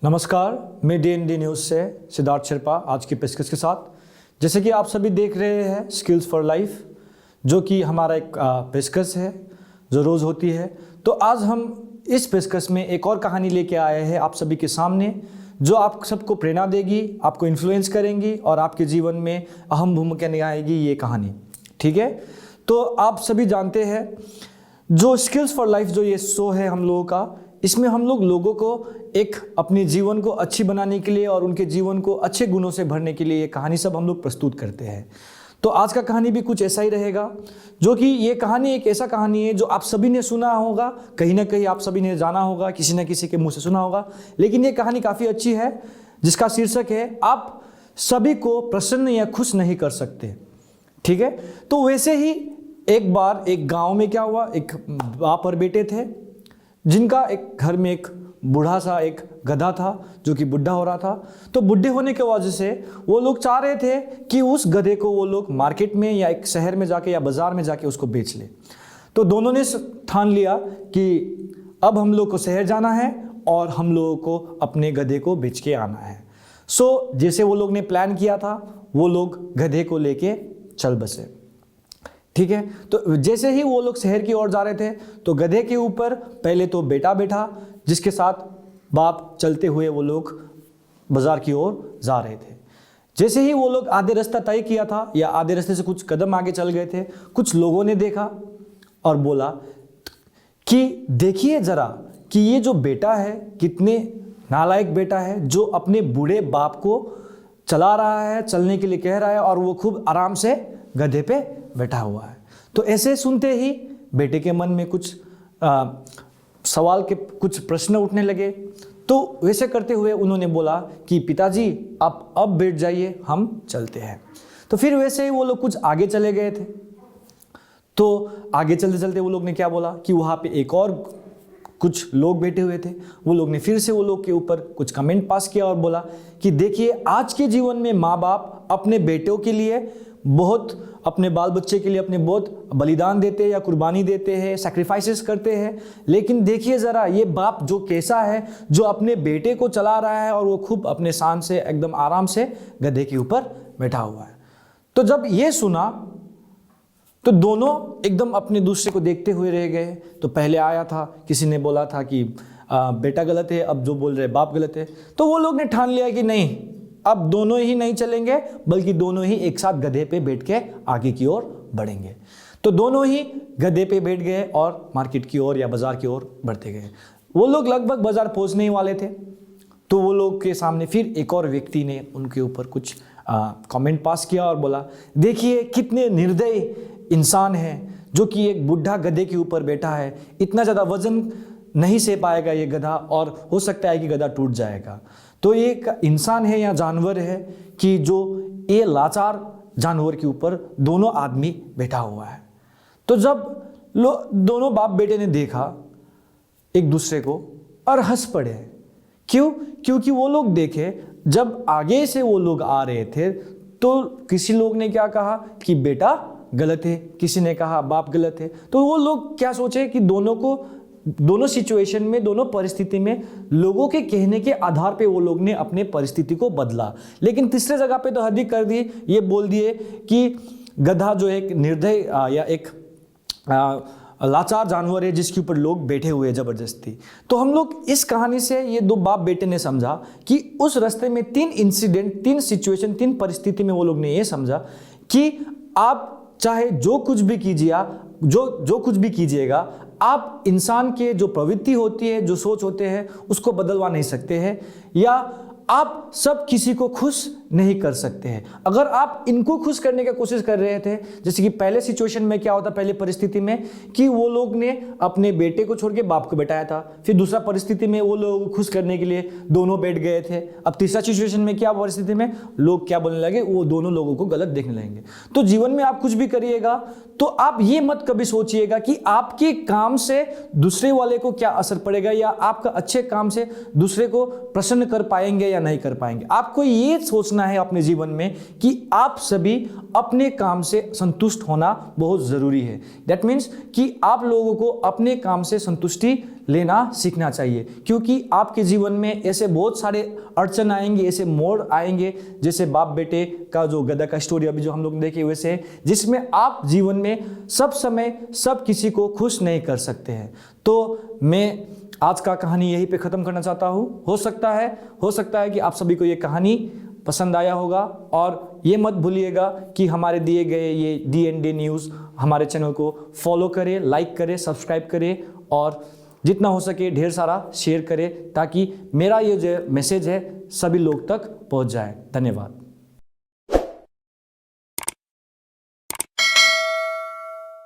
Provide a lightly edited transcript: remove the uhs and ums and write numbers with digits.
नमस्कार, मैं DND news से सिद्धार्थ शेरपा आज की पेशकश के साथ। जैसे कि आप सभी देख रहे हैं स्किल्स फॉर लाइफ, जो कि हमारा एक पेशकश है जो रोज़ होती है। तो आज हम इस पेशकश में एक और कहानी लेके आए हैं आप सभी के सामने, जो आप सबको प्रेरणा देगी, आपको इन्फ्लुएंस करेंगी और आपके जीवन में अहम भूमिका निभाएगी ये कहानी। ठीक है, तो आप सभी जानते हैं जो स्किल्स फॉर लाइफ जो ये शो है हम लोगों का, इसमें हम लोगों को एक अपने जीवन को अच्छी बनाने के लिए और उनके जीवन को अच्छे गुणों से भरने के लिए ये कहानी सब हम लोग प्रस्तुत करते हैं। तो आज का कहानी भी कुछ ऐसा ही रहेगा, जो कि ये कहानी एक ऐसा कहानी है जो आप सभी ने सुना होगा, कहीं ना कहीं आप सभी ने जाना होगा, किसी न किसी के मुंह से सुना होगा। लेकिन ये कहानी काफ़ी अच्छी है, जिसका शीर्षक है आप सभी को प्रसन्न या खुश नहीं कर सकते। ठीक है, तो वैसे ही एक बार एक गाँव में क्या हुआ, एक बाप और बेटे थे, जिनका एक घर में एक बूढ़ा सा एक गधा था जो कि बुढ़ा हो रहा था। तो बुढ़े होने के वजह से वो लोग चाह रहे थे कि उस गधे को वो लोग मार्केट में या एक शहर में जाके या बाजार में जाके उसको बेच ले। तो दोनों ने ठान लिया कि अब हम लोग को शहर जाना है और हम लोगों को अपने गधे को बेच के आना है। सो जैसे वो लोग ने प्लान किया था, वो लोग गधे को लेके चल बसे। ठीक है, तो जैसे ही वो लोग शहर की ओर जा रहे थे तो गधे के ऊपर पहले तो बेटा बैठा, जिसके साथ बाप चलते हुए वो लोग बाजार की ओर जा रहे थे। जैसे ही वो लोग आधे रास्ता तय किया था या आधे रास्ते से कुछ कदम आगे चल गए थे, कुछ लोगों ने देखा और बोला कि देखिए जरा कि ये जो बेटा है कितने नालायक बेटा है, जो अपने बूढ़े बाप को चला रहा है, चलने के लिए कह रहा है और वो खूब आराम से गधे पे बैठा हुआ है। तो ऐसे सुनते ही बेटे के मन में कुछ सवाल के कुछ प्रश्न उठने लगे। तो वैसे करते हुए उन्होंने बोला कि पिताजी आप अब बैठ जाइए, हम चलते हैं। तो फिर वैसे ही वो लोग कुछ आगे चले गए थे। तो आगे चलते चलते वो लोग ने क्या बोला कि वहाँ पे एक और कुछ लोग बैठे हुए थे। वो लोग ने फिर से वो लोग के ऊपर कुछ कमेंट पास किया और बोला कि देखिए आज के जीवन में माँ बाप अपने बेटों के लिए बहुत, अपने बाल बच्चे के लिए अपने बहुत बलिदान देते हैं या कुर्बानी देते हैं, सैक्रिफाइसेस करते हैं। लेकिन देखिए ज़रा ये बाप जो कैसा है, जो अपने बेटे को चला रहा है और वो खूब अपने शान से एकदम आराम से गधे के ऊपर बैठा हुआ है। तो जब ये सुना तो दोनों एकदम अपने दूसरे को देखते हुए रह गए। तो पहले आया था, किसी ने बोला था कि बेटा गलत है, अब जो बोल रहे बाप गलत है। तो वो लोग ने ठान लिया कि नहीं, अब दोनों ही नहीं चलेंगे, बल्कि दोनों ही एक साथ गधे पे बैठ के आगे की ओर बढ़ेंगे। तो दोनों ही गधे पे बैठ गए और मार्केट की ओर या बाजार की ओर बढ़ते गए। वो लोग लगभग बाजार पहुंचने ही वाले थे। तो वो लोग के सामने फिर एक और व्यक्ति ने उनके ऊपर कुछ कमेंट पास किया और बोला देखिए कितने निर्दयी इंसान है, जो कि एक बुढ़ा गधे के ऊपर बैठा है। इतना ज़्यादा वजन नहीं सह पाएगा ये गधा और हो सकता है कि गधा टूट जाएगा। तो ये एक इंसान है या जानवर है कि जो ये लाचार जानवर के ऊपर दोनों आदमी बैठा हुआ है। तो जब दोनों बाप बेटे ने देखा एक दूसरे को और हंस पड़े। क्यों? क्योंकि वो लोग देखे जब आगे से वो लोग आ रहे थे तो किसी लोग ने क्या कहा कि बेटा गलत है, किसी ने कहा बाप गलत है। तो वो लोग क्या सोचे कि दोनों सिचुएशन में, दोनों परिस्थिति में लोगों के कहने के आधार पे वो लोग ने अपने परिस्थिति को बदला। लेकिन तीसरे जगह पे तो हद ही कर दी, ये बोल दिए कि गधा जो एक निर्दय या एक लाचार जानवर है जिसके ऊपर लोग बैठे हुए हैं जबरदस्ती। तो हम लोग इस कहानी से ये दो बाप बेटे ने समझा कि उस रास्ते में 3 इंसिडेंट, 3 सिचुएशन, 3 परिस्थिति में वो लोग ने ये समझा कि आप चाहे जो कुछ भी कीजिए, जो कुछ भी कीजिएगा, आप इंसान के जो प्रवृत्ति होती है, जो सोच होते हैं, उसको बदलवा नहीं सकते हैं, या आप सब किसी को खुश नहीं कर सकते हैं। अगर आप इनको खुश करने की कोशिश कर रहे थे, जैसे कि पहले सिचुएशन में क्या होता, पहले परिस्थिति में कि वो लोग ने अपने बेटे को छोड़ के बाप को बैठाया था। फिर दूसरा परिस्थिति में वो लोग खुश करने के लिए दोनों बैठ गए थे। अब तीसरा सिचुएशन में क्या परिस्थिति में लोग क्या बोलने लगे, वो दोनों लोगों को गलत देखने लगेंगे। तो जीवन में आप कुछ भी करिएगा तो आप ये मत कभी सोचिएगा कि आपके काम से दूसरे वाले को क्या असर पड़ेगा या आपका अच्छे काम से दूसरे को प्रसन्न कर पाएंगे या नहीं कर पाएंगे। आपको ये सोचना सोचना है अपने जीवन में कि आप सभी अपने काम से संतुष्ट होना बहुत ज़रूरी है। दैट मीन्स कि आप लोगों को अपने काम से संतुष्टि लेना सीखना चाहिए, क्योंकि आपके जीवन में ऐसे बहुत सारे अड़चन आएंगे, ऐसे मोड़ आएंगे, जैसे बाप बेटे का जो गधा का स्टोरी अभी जो हम लोग देखे वैसे, जिसमें आप जीवन में सब समय सब किसी को खुश नहीं कर सकते हैं। तो मैं आज का कहानी यहीं पे ख़त्म करना चाहता हूँ। हो सकता है कि आप सभी को ये कहानी पसंद आया होगा, और ये मत भूलिएगा कि हमारे दिए गए ये D&D न्यूज़ हमारे चैनल को फॉलो करें, लाइक करें, सब्सक्राइब करें, और जितना हो सके ढेर सारा शेयर करें, ताकि मेरा ये जो मैसेज है सभी लोग तक पहुंच जाए। धन्यवाद।